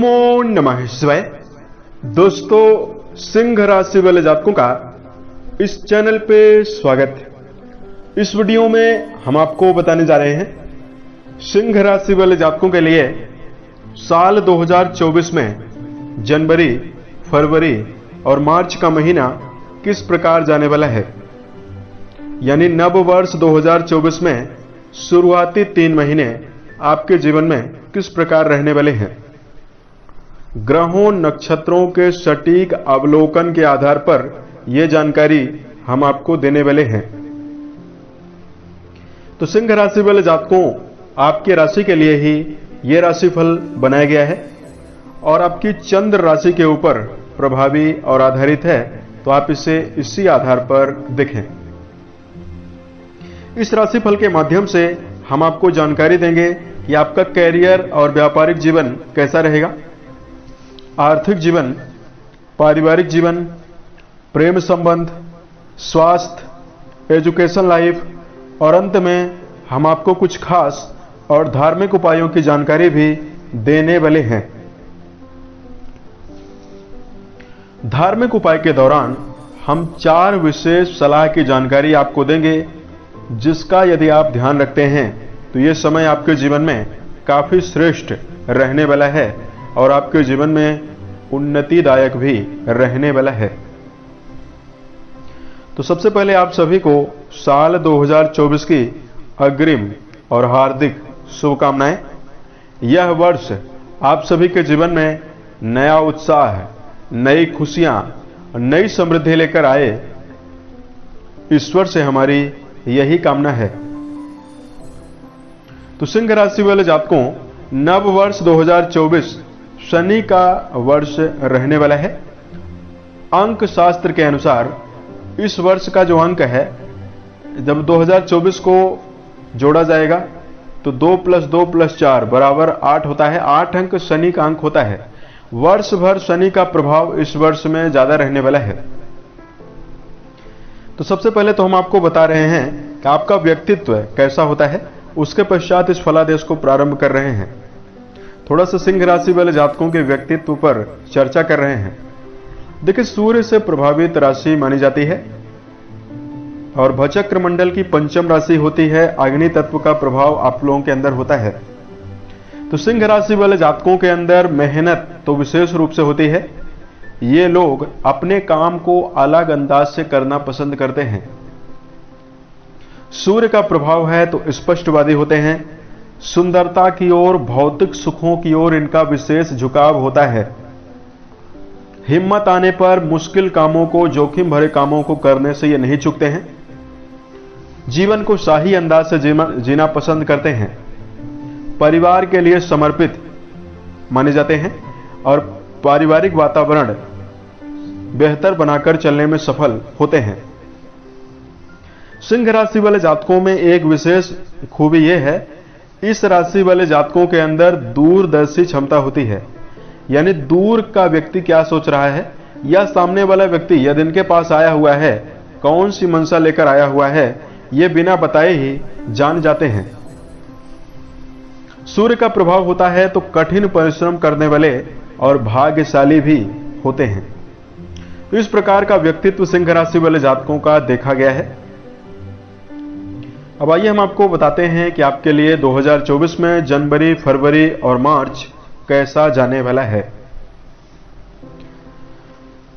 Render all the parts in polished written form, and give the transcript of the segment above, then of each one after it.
ओमो नमः शिवाय। दोस्तों, सिंह राशि वाले जातकों का इस चैनल पे स्वागत है। इस वीडियो में हम आपको बताने जा रहे हैं सिंह राशि वाले जातकों के लिए साल 2024 में जनवरी, फरवरी और मार्च का महीना किस प्रकार जाने वाला है। यानी नव वर्ष 2024 में शुरुआती 3 महीने आपके जीवन में किस प्रकार रहने वाले हैं। ग्रहों नक्षत्रों के सटीक अवलोकन के आधार पर यह जानकारी हम आपको देने वाले हैं। तो सिंह राशि वाले जातकों, आपके राशि के लिए ही यह राशिफल बनाया गया है और आपकी चंद्र राशि के ऊपर प्रभावी और आधारित है, तो आप इसे इसी आधार पर देखें। इस राशिफल के माध्यम से हम आपको जानकारी देंगे कि आपका कैरियर और व्यापारिक जीवन कैसा रहेगा, आर्थिक जीवन, पारिवारिक जीवन, प्रेम संबंध, स्वास्थ्य, एजुकेशन लाइफ और अंत में हम आपको कुछ खास और धार्मिक उपायों की जानकारी भी देने वाले हैं। धार्मिक उपाय के दौरान हम 4 विशेष सलाह की जानकारी आपको देंगे, जिसका यदि आप ध्यान रखते हैं तो यह समय आपके जीवन में काफी श्रेष्ठ रहने वाला है और आपके जीवन में उन्नतिदायक भी रहने वाला है। तो सबसे पहले आप सभी को साल 2024 की अग्रिम और हार्दिक शुभकामनाएं। यह वर्ष आप सभी के जीवन में नया उत्साह, नई खुशियां, नई समृद्धि लेकर आए, ईश्वर से हमारी यही कामना है। तो सिंह राशि वाले जातकों, नव वर्ष 2024 शनि का वर्ष रहने वाला है। अंक शास्त्र के अनुसार इस वर्ष का जो अंक है, जब 2024 को जोड़ा जाएगा तो 2 + 2 + 4 = 8 होता है। 8 अंक शनि का अंक होता है। वर्ष भर शनि का प्रभाव इस वर्ष में ज्यादा रहने वाला है। तो सबसे पहले तो हम आपको बता रहे हैं कि आपका व्यक्तित्व कैसा होता है, उसके पश्चात इस फलादेश को प्रारंभ कर रहे हैं। थोड़ा सा सिंह राशि वाले जातकों के व्यक्तित्व पर चर्चा कर रहे हैं। देखिए, सूर्य से प्रभावित राशि मानी जाती है और भचक्र मंडल की पंचम राशि होती है। अग्नि तत्व का प्रभाव आप लोगों के अंदर होता है। तो सिंह राशि वाले जातकों के अंदर मेहनत तो विशेष रूप से होती है। ये लोग अपने काम को अलग अंदाज से करना पसंद करते हैं। सूर्य का प्रभाव है तो स्पष्टवादी होते हैं। सुंदरता की ओर, भौतिक सुखों की ओर इनका विशेष झुकाव होता है। हिम्मत आने पर मुश्किल कामों को, जोखिम भरे कामों को करने से ये नहीं चूकते हैं। जीवन को शाही अंदाज से जीना पसंद करते हैं। परिवार के लिए समर्पित माने जाते हैं और पारिवारिक वातावरण बेहतर बनाकर चलने में सफल होते हैं। सिंह राशि वाले जातकों में एक विशेष खूबी यह है, इस राशि वाले जातकों के अंदर दूरदर्शी क्षमता होती है। यानी दूर का व्यक्ति क्या सोच रहा है या सामने वाला व्यक्ति यदि इनके पास आया हुआ है, कौन सी मंशा लेकर आया हुआ है, ये बिना बताए ही जान जाते हैं। सूर्य का प्रभाव होता है तो कठिन परिश्रम करने वाले और भाग्यशाली भी होते हैं। तो इस प्रकार का व्यक्तित्व सिंह राशि वाले जातकों का देखा गया है। अब आइए हम आपको बताते हैं कि आपके लिए 2024 में जनवरी, फरवरी और मार्च कैसा जाने वाला है।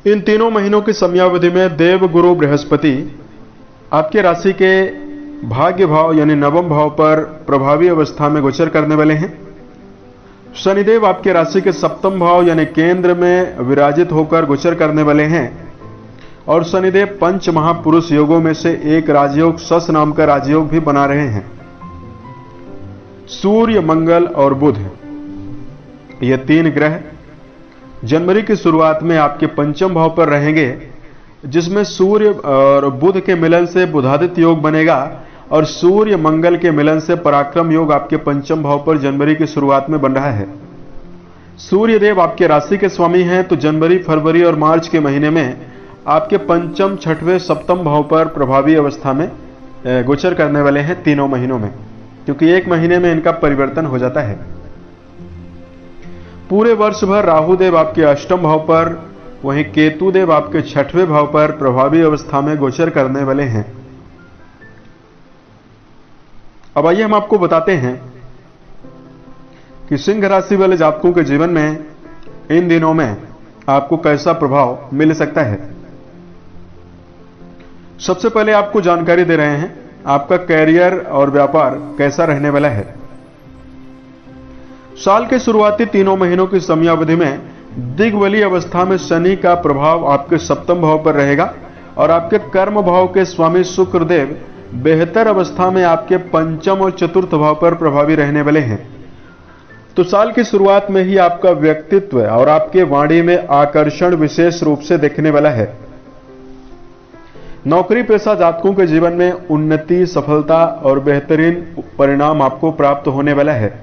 इन तीनों महीनों की समयावधि में देव गुरु बृहस्पति आपके राशि के भाग्य भाव यानी नवम भाव पर प्रभावी अवस्था में गोचर करने वाले हैं। शनिदेव आपके राशि के सप्तम भाव यानी केंद्र में विराजित होकर गोचर करने वाले हैं और शनिदेव पंच महापुरुष योगों में से एक राजयोग, सस नाम का राजयोग भी बना रहे हैं। सूर्य, मंगल और बुध, ये 3 ग्रह जनवरी की शुरुआत में आपके पंचम भाव पर रहेंगे, जिसमें सूर्य और बुध के मिलन से बुधादित्य योग बनेगा और सूर्य मंगल के मिलन से पराक्रम योग आपके पंचम भाव पर जनवरी की शुरुआत में बन रहा है। सूर्य देव आपके राशि के स्वामी हैं, तो जनवरी, फरवरी और मार्च के महीने में आपके पंचम, छठवें, सप्तम भाव पर प्रभावी अवस्था में गोचर करने वाले हैं तीनों महीनों में, क्योंकि एक महीने में इनका परिवर्तन हो जाता है। पूरे वर्ष भर राहु देव आपके अष्टम भाव पर, वहीं केतु देव आपके छठवें भाव पर प्रभावी अवस्था में गोचर करने वाले हैं। अब आइए हम आपको बताते हैं कि सिंह राशि वाले जातकों के जीवन में इन दिनों में आपको कैसा प्रभाव मिल सकता है। सबसे पहले आपको जानकारी दे रहे हैं आपका कैरियर और व्यापार कैसा रहने वाला है। साल के शुरुआती तीनों महीनों की समयावधि में दिग्बलीय अवस्था में शनि का प्रभाव आपके सप्तम भाव पर रहेगा और आपके कर्म भाव के स्वामी शुक्रदेव बेहतर अवस्था में आपके पंचम और चतुर्थ भाव पर प्रभावी रहने वाले हैं। तो साल की शुरुआत में ही आपका व्यक्तित्व और आपके वाणी में आकर्षण विशेष रूप से देखने वाला है। नौकरी पेशा जातकों के जीवन में उन्नति, सफलता और बेहतरीन परिणाम आपको प्राप्त होने वाला है।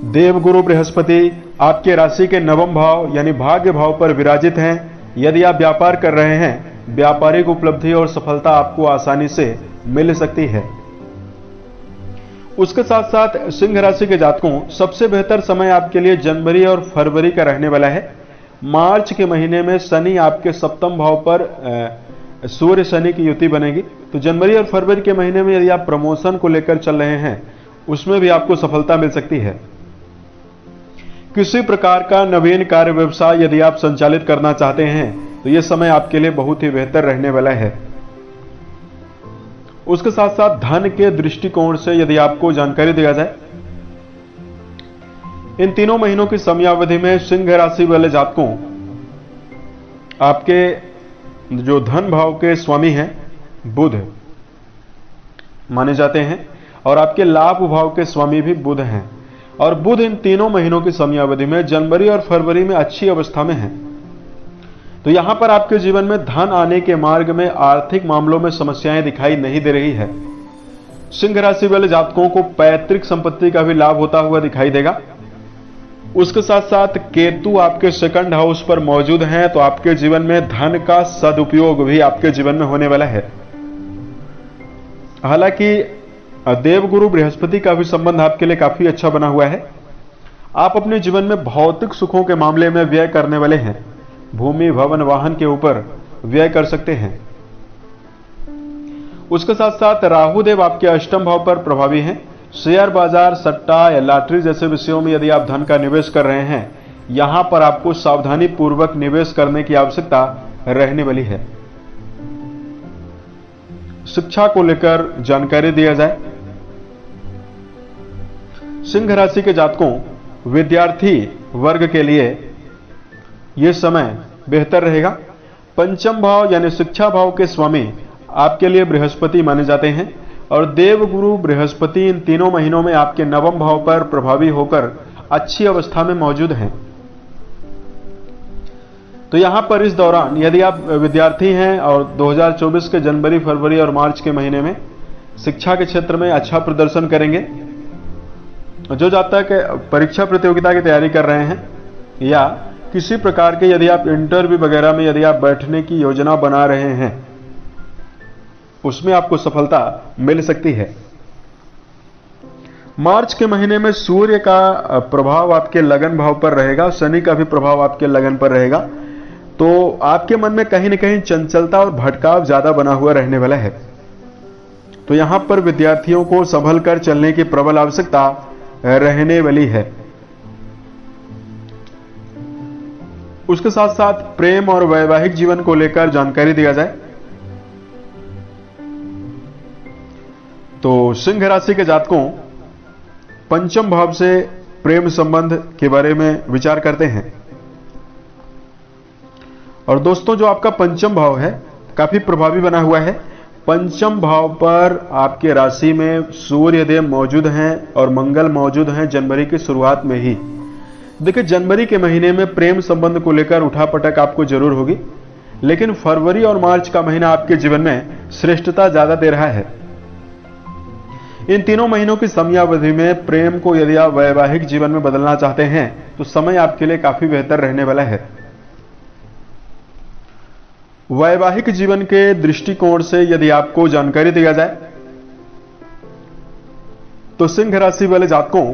देवगुरु बृहस्पति आपके राशि के नवम भाव यानी भाग्य भाव पर विराजित हैं। यदि आप व्यापार कर रहे हैं, व्यापारिक उपलब्धि और सफलता आपको आसानी से मिल सकती है। उसके साथ साथ सिंह राशि के जातकों सबसे बेहतर समय आपके लिए जनवरी और फरवरी का रहने वाला है। मार्च के महीने में शनि आपके सप्तम भाव पर सूर्य शनि की युति बनेगी। तो जनवरी और फरवरी के महीने में यदि आप प्रमोशन को लेकर चल रहे हैं, उसमें भी आपको सफलता मिल सकती है। किसी प्रकार का नवीन कार्य व्यवसाय यदि आप संचालित करना चाहते हैं तो यह समय आपके लिए बहुत ही बेहतर रहने वाला है। उसके साथ साथ धन के दृष्टिकोण से यदि आपको जानकारी दिया जाए, इन तीनों महीनों की समयावधि में सिंह राशि वाले जातकों आपके जो धन भाव के स्वामी हैं बुध माने जाते हैं और आपके लाभ भाव के स्वामी भी बुध हैं। और बुध इन तीनों महीनों की समयावधि में जनवरी और फरवरी में अच्छी अवस्था में है। तो यहां पर आपके जीवन में धन आने के मार्ग में आर्थिक मामलों में समस्याएं दिखाई नहीं दे रही है। सिंह राशि वाले जातकों को पैतृक संपत्ति का भी लाभ होता हुआ दिखाई देगा। उसके साथ साथ केतु आपके सेकंड हाउस पर मौजूद हैं, तो आपके जीवन में धन का सदुपयोग भी आपके जीवन में होने वाला है। हालांकि देवगुरु बृहस्पति का भी संबंध आपके लिए काफी अच्छा बना हुआ है। आप अपने जीवन में भौतिक सुखों के मामले में व्यय करने वाले हैं। भूमि, भवन, वाहन के ऊपर व्यय कर सकते हैं। उसके साथ साथ राहु देव आपके अष्टम भाव पर प्रभावी हैं। शेयर बाजार, सट्टा या लॉटरी जैसे विषयों में यदि आप धन का निवेश कर रहे हैं, यहां पर आपको सावधानी पूर्वक निवेश करने की आवश्यकता रहने वाली है। शिक्षा को लेकर जानकारी दिया जाए, सिंह राशि के जातकों विद्यार्थी वर्ग के लिए यह समय बेहतर रहेगा। पंचम भाव यानी शिक्षा भाव के स्वामी आपके लिए बृहस्पति माने जाते हैं और देवगुरु बृहस्पति इन तीनों महीनों में आपके नवम भाव पर प्रभावी होकर अच्छी अवस्था में मौजूद हैं। तो यहां पर इस दौरान यदि आप विद्यार्थी हैं और 2024 के जनवरी, फरवरी और मार्च के महीने में शिक्षा के क्षेत्र में अच्छा प्रदर्शन करेंगे। जो जातक परीक्षा प्रतियोगिता की तैयारी कर रहे हैं या किसी प्रकार के यदि आप इंटरव्यू वगैरह में यदि आप बैठने की योजना बना रहे हैं, उसमें आपको सफलता मिल सकती है। मार्च के महीने में सूर्य का प्रभाव आपके लगन भाव पर रहेगा, शनि का भी प्रभाव आपके लगन पर रहेगा। तो आपके मन में कहीं न कहीं चंचलता और भटकाव ज्यादा बना हुआ रहने वाला है। तो यहां पर विद्यार्थियों को संभल कर चलने की प्रबल आवश्यकता रहने वाली है। उसके साथ साथ प्रेम और वैवाहिक जीवन को लेकर जानकारी दिया जाए तो सिंह राशि के जातकों पंचम भाव से प्रेम संबंध के बारे में विचार करते हैं। और दोस्तों, जो आपका पंचम भाव है काफी प्रभावी बना हुआ है। पंचम भाव पर आपके राशि में सूर्य देव मौजूद हैं और मंगल मौजूद हैं जनवरी की शुरुआत में ही। देखिए, जनवरी के महीने में प्रेम संबंध को लेकर उठापटक आपको जरूर होगी, लेकिन फरवरी और मार्च का महीना आपके जीवन में श्रेष्ठता ज्यादा दे रहा है। इन तीनों महीनों की समयावधि में प्रेम को यदि आप वैवाहिक जीवन में बदलना चाहते हैं तो समय आपके लिए काफी बेहतर रहने वाला है। वैवाहिक जीवन के दृष्टिकोण से यदि आपको जानकारी दिया जाए तो सिंह राशि वाले जातकों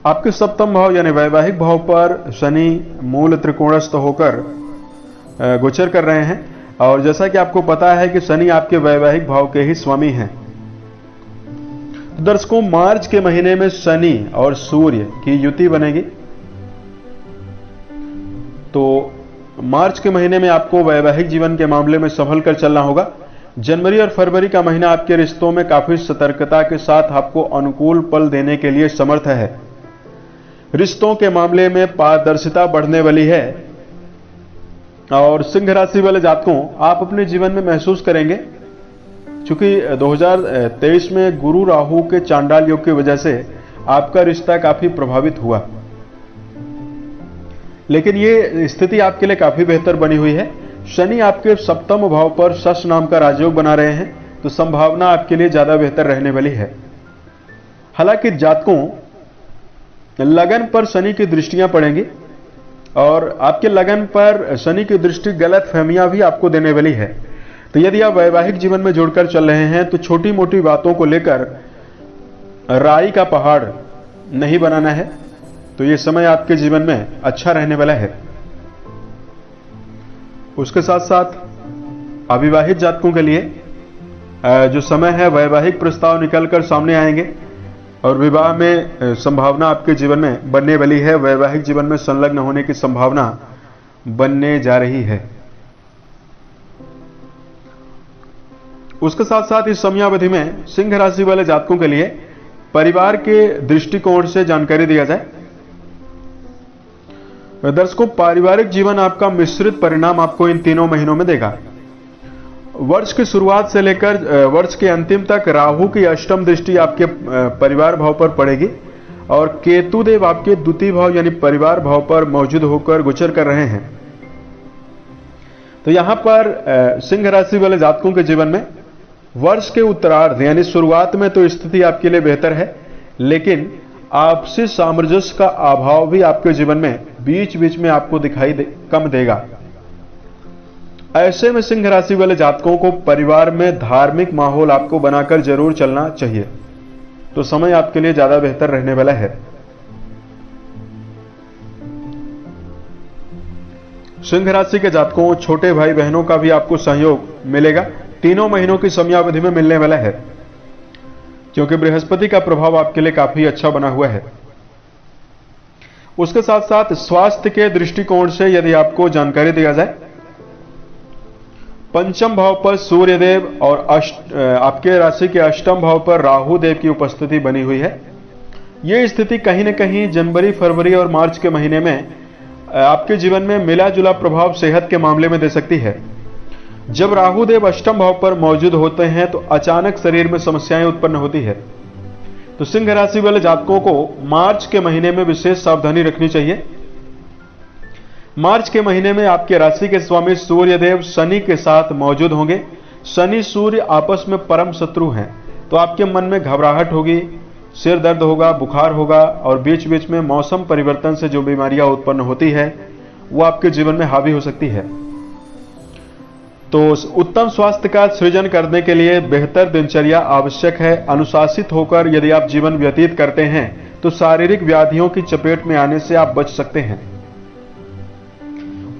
आपके सप्तम भाव यानी वैवाहिक भाव पर शनि मूल त्रिकोणस्थ होकर गोचर कर रहे हैं। और जैसा कि आपको पता है कि शनि आपके वैवाहिक भाव के ही स्वामी हैं। तो दर्शकों, मार्च के महीने में शनि और सूर्य की युति बनेगी। तो मार्च के महीने में आपको वैवाहिक जीवन के मामले में संभल कर चलना होगा। जनवरी और फरवरी का महीना आपके रिश्तों में काफी सतर्कता के साथ आपको अनुकूल पल देने के लिए समर्थ है। रिश्तों के मामले में पारदर्शिता बढ़ने वाली है। और सिंह राशि वाले जातकों, आप अपने जीवन में महसूस करेंगे, चूंकि 2023 में गुरु राहु के चांडाल योग की वजह से आपका रिश्ता काफी प्रभावित हुआ, लेकिन ये स्थिति आपके लिए काफी बेहतर बनी हुई है। शनि आपके सप्तम भाव पर शश नाम का राजयोग बना रहे हैं, तो संभावना आपके लिए ज्यादा बेहतर रहने वाली है। हालांकि जातकों, लगन पर शनि की दृष्टियां पड़ेंगी और आपके लगन पर शनि की दृष्टि गलत फहमियां भी आपको देने वाली है। तो यदि आप वैवाहिक जीवन में जुड़कर चल रहे हैं तो छोटी मोटी बातों को लेकर राई का पहाड़ नहीं बनाना है। तो ये समय आपके जीवन में अच्छा रहने वाला है। उसके साथ साथ अविवाहित जातकों के लिए जो समय है, वैवाहिक प्रस्ताव निकलकर सामने आएंगे और विवाह में संभावना आपके जीवन में बनने वाली है। वैवाहिक जीवन में संलग्न होने की संभावना बनने जा रही है। उसके साथ साथ इस समयावधि में सिंह राशि वाले जातकों के लिए परिवार के दृष्टिकोण से जानकारी दिया जाए। दर्शकों, पारिवारिक जीवन आपका मिश्रित परिणाम आपको इन तीनों महीनों में देगा। वर्ष की शुरुआत से लेकर वर्ष के अंतिम तक राहु की अष्टम दृष्टि आपके परिवार भाव पर पड़ेगी और केतु देव आपके द्वितीय भाव यानी परिवार भाव पर मौजूद होकर गोचर कर रहे हैं। तो यहां पर सिंह राशि वाले जातकों के जीवन में वर्ष के उत्तरार्ध यानी शुरुआत में तो स्थिति आपके लिए बेहतर है, लेकिन आपसी सामंजस्य का अभाव भी आपके जीवन में बीच बीच में आपको कम देगा। ऐसे में सिंह राशि वाले जातकों को परिवार में धार्मिक माहौल आपको बनाकर जरूर चलना चाहिए। तो समय आपके लिए ज्यादा बेहतर रहने वाला है। सिंह राशि के जातकों, छोटे भाई बहनों का भी आपको सहयोग मिलेगा। तीनों महीनों की समयावधि में मिलने वाला है, क्योंकि बृहस्पति का प्रभाव आपके लिए काफी अच्छा बना हुआ है। उसके साथ साथ स्वास्थ्य के दृष्टिकोण से यदि आपको जानकारी दिया जाए, पंचम भाव पर सूर्य देव और आपके राशि के अष्टम भाव पर राहु देव की उपस्थिति बनी हुई है। यह स्थिति कहीं न कहीं जनवरी, फरवरी और मार्च के महीने में आपके जीवन में मिला जुला प्रभाव सेहत के मामले में दे सकती है। जब राहु देव अष्टम भाव पर मौजूद होते हैं तो अचानक शरीर में समस्याएं उत्पन्न होती है। तो सिंह राशि वाले जातकों को मार्च के महीने में विशेष सावधानी रखनी चाहिए। मार्च के महीने में आपके राशि के स्वामी सूर्य देव शनि के साथ मौजूद होंगे। शनि सूर्य आपस में परम शत्रु हैं, तो आपके मन में घबराहट होगी, सिर दर्द होगा, बुखार होगा और बीच बीच में मौसम परिवर्तन से जो बीमारियां उत्पन्न होती है वो आपके जीवन में हावी हो सकती है। तो उत्तम स्वास्थ्य का सृजन करने के लिए बेहतर दिनचर्या आवश्यक है। अनुशासित होकर यदि आप जीवन व्यतीत करते हैं तो शारीरिक व्याधियों की चपेट में आने से आप बच सकते हैं।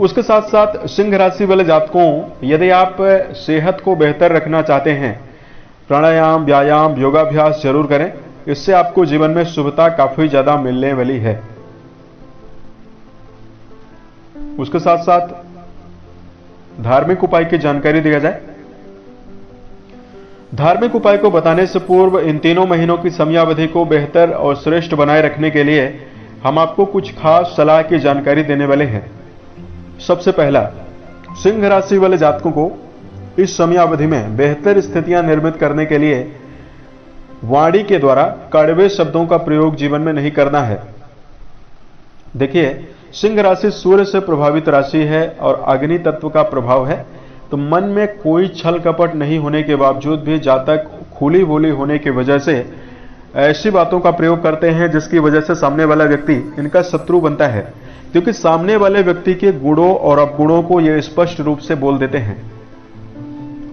उसके साथ साथ सिंह राशि वाले जातकों, यदि आप सेहत को बेहतर रखना चाहते हैं, प्राणायाम, व्यायाम, योगाभ्यास जरूर करें। इससे आपको जीवन में शुभता काफी ज्यादा मिलने वाली है। उसके साथ साथ धार्मिक उपाय की जानकारी दिया जाए। धार्मिक उपाय को बताने से पूर्व इन तीनों महीनों की समयावधि को बेहतर और श्रेष्ठ बनाए रखने के लिए हम आपको कुछ खास सलाह की जानकारी देने वाले हैं। सबसे पहला, सिंह राशि वाले जातकों को इस समयावधि में बेहतर स्थितियां निर्मित करने के लिए वाणी के द्वारा कड़वे शब्दों का प्रयोग जीवन में नहीं करना है। देखिए, सिंह राशि सूर्य से प्रभावित राशि है और अग्नि तत्व का प्रभाव है, तो मन में कोई छल कपट नहीं होने के बावजूद भी जातक खुली बोली होने की वजह से ऐसी बातों का प्रयोग करते हैं जिसकी वजह से सामने वाला व्यक्ति इनका शत्रु बनता है, क्योंकि सामने वाले व्यक्ति के गुणों और अवगुणों को ये स्पष्ट रूप से बोल देते हैं।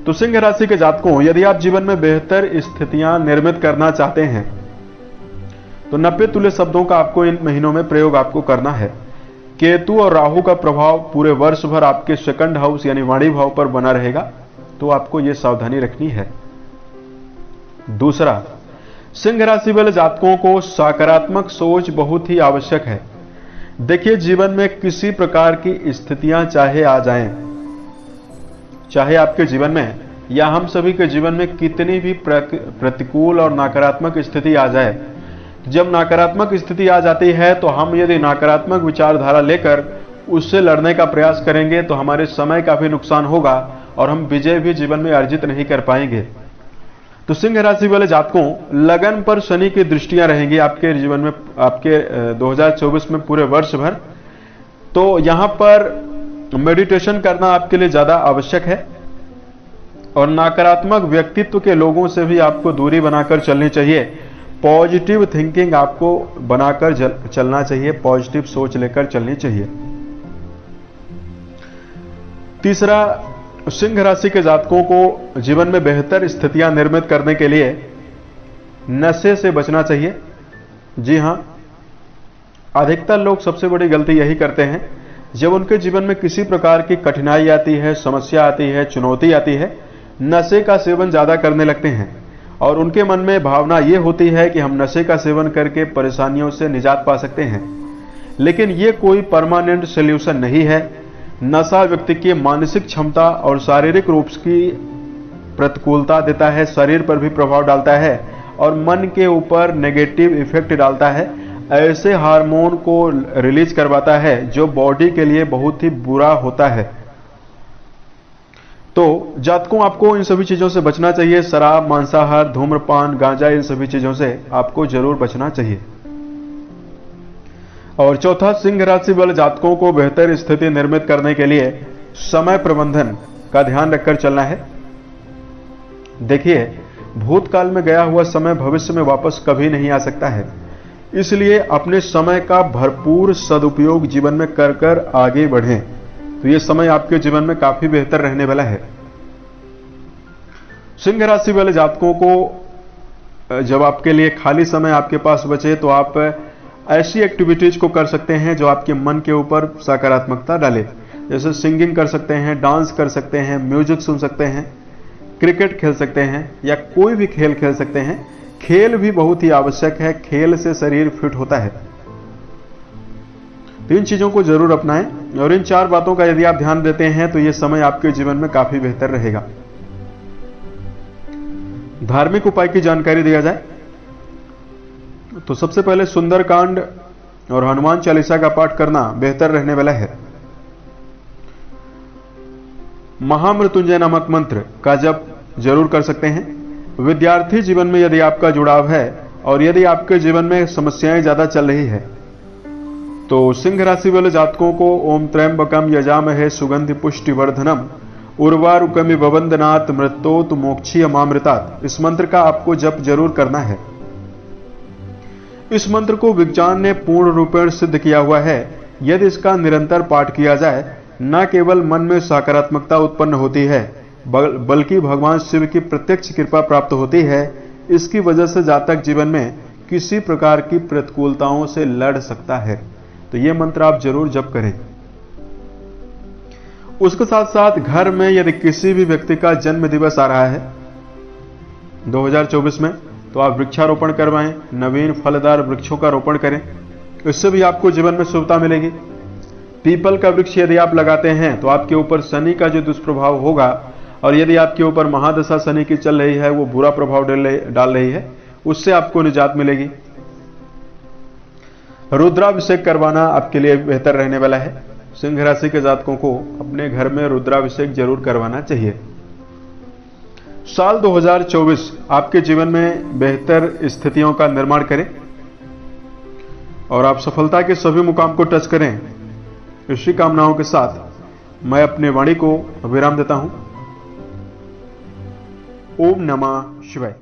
तो सिंह राशि के जातकों, यदि आप जीवन में बेहतर स्थितियां निर्मित करना चाहते हैं तो 90 तुल्य शब्दों का आपको इन महीनों में प्रयोग आपको करना है। केतु और राहु का प्रभाव पूरे वर्ष भर आपके सेकंड हाउस यानी वाणी भाव पर बना रहेगा, तो आपको यह सावधानी रखनी है। दूसरा, सिंह राशि वाले जातकों को सकारात्मक सोच बहुत ही आवश्यक है। देखिए, जीवन में किसी प्रकार की स्थितियां चाहे आ जाएं, चाहे आपके जीवन में या हम सभी के जीवन में कितनी भी प्रतिकूल और नकारात्मक स्थिति आ जाए, जब नकारात्मक स्थिति आ जाती है तो हम यदि नकारात्मक विचारधारा लेकर उससे लड़ने का प्रयास करेंगे तो हमारे समय का भी नुकसान होगा और हम विजय भी जीवन में अर्जित नहीं कर पाएंगे। तो सिंह राशि वाले जातकों, लगन पर शनि की दृष्टियां रहेंगी आपके जीवन में, आपके 2024 में पूरे वर्ष भर। तो यहां पर मेडिटेशन करना आपके लिए ज्यादा आवश्यक है और नकारात्मक व्यक्तित्व के लोगों से भी आपको दूरी बनाकर चलनी चाहिए। पॉजिटिव थिंकिंग आपको बनाकर चलना चाहिए, पॉजिटिव सोच लेकर चलनी चाहिए। तीसरा, सिंह राशि के जातकों को जीवन में बेहतर स्थितियां निर्मित करने के लिए नशे से बचना चाहिए। जी हां, अधिकतर लोग सबसे बड़ी गलती यही करते हैं, जब उनके जीवन में किसी प्रकार की कठिनाई आती है, समस्या आती है, चुनौती आती है, नशे का सेवन ज्यादा करने लगते हैं और उनके मन में भावना यह होती है कि हम नशे का सेवन करके परेशानियों से निजात पा सकते हैं। लेकिन यह कोई परमानेंट सॉल्यूशन नहीं है। नशा व्यक्ति की मानसिक क्षमता और शारीरिक रूप की प्रतिकूलता देता है, शरीर पर भी प्रभाव डालता है और मन के ऊपर नेगेटिव इफेक्ट डालता है। ऐसे हार्मोन को रिलीज करवाता है जो बॉडी के लिए बहुत ही बुरा होता है। तो जातकों, आपको इन सभी चीजों से बचना चाहिए। शराब, मांसाहार, धूम्रपान, गांजा, इन सभी चीजों से आपको जरूर बचना चाहिए। और चौथा, सिंह राशि वाले जातकों को बेहतर स्थिति निर्मित करने के लिए समय प्रबंधन का ध्यान रखकर चलना है। देखिए, भूतकाल में गया हुआ समय भविष्य में वापस कभी नहीं आ सकता है, इसलिए अपने समय का भरपूर सदुपयोग जीवन में कर कर आगे बढ़ें। तो यह समय आपके जीवन में काफी बेहतर रहने वाला है। सिंह राशि वाले जातकों को जब आपके लिए खाली समय आपके पास बचे तो आप ऐसी एक्टिविटीज को कर सकते हैं जो आपके मन के ऊपर सकारात्मकता डाले। जैसे सिंगिंग कर सकते हैं, डांस कर सकते हैं, म्यूजिक सुन सकते हैं, क्रिकेट खेल सकते हैं या कोई भी खेल खेल सकते हैं। खेल भी बहुत ही आवश्यक है, खेल से शरीर फिट होता है। तो इन चीजों को जरूर अपनाएं और इन 4 बातों का यदि आप ध्यान देते हैं तो यह समय आपके जीवन में काफी बेहतर रहेगा। धार्मिक उपाय की जानकारी दिया जाए तो सबसे पहले सुंदरकांड और हनुमान चालीसा का पाठ करना बेहतर रहने वाला है। महामृत्युंजय नामक मंत्र का जप जरूर कर सकते हैं। विद्यार्थी जीवन में यदि आपका जुड़ाव है और यदि आपके जीवन में समस्याएं ज्यादा चल रही है तो सिंह राशि वाले जातकों को ओम त्र्यंबकम यजामहे सुगंधि पुष्टि वर्धनम उर्वारुकमिव वंदनात् मृत्योत मोक्षीय मामृतात्, इस मंत्र का आपको जप जरूर करना है। इस मंत्र को विज्ञान ने पूर्ण रूपेण सिद्ध किया हुआ है। यदि इसका निरंतर पाठ किया जाए, न केवल मन में सकारात्मकता उत्पन्न होती है बल्कि भगवान शिव की प्रत्यक्ष कृपा प्राप्त होती है। इसकी वजह से जातक जीवन में किसी प्रकार की प्रतिकूलताओं से लड़ सकता है। तो यह मंत्र आप जरूर जप करें। उसके साथ साथ घर में यदि किसी भी व्यक्ति का जन्म दिवस आ रहा है 2024 में, तो आप वृक्षारोपण करवाएं, नवीन फलदार वृक्षों का रोपण करें। इससे भी आपको जीवन में शुभता मिलेगी। पीपल का वृक्ष यदि आप लगाते हैं तो आपके ऊपर शनि का जो दुष्प्रभाव होगा और यदि आपके ऊपर महादशा शनि की चल रही है, वो बुरा प्रभाव डाल रही है, उससे आपको निजात मिलेगी। रुद्राभिषेक करवाना आपके लिए बेहतर रहने वाला है। सिंह राशि के जातकों को अपने घर में रुद्राभिषेक जरूर करवाना चाहिए। साल 2024 आपके जीवन में बेहतर स्थितियों का निर्माण करें और आप सफलता के सभी मुकाम को टच करें। इसी कामनाओं के साथ मैं अपने वाणी को विराम देता हूं। ओम नमः शिवाय।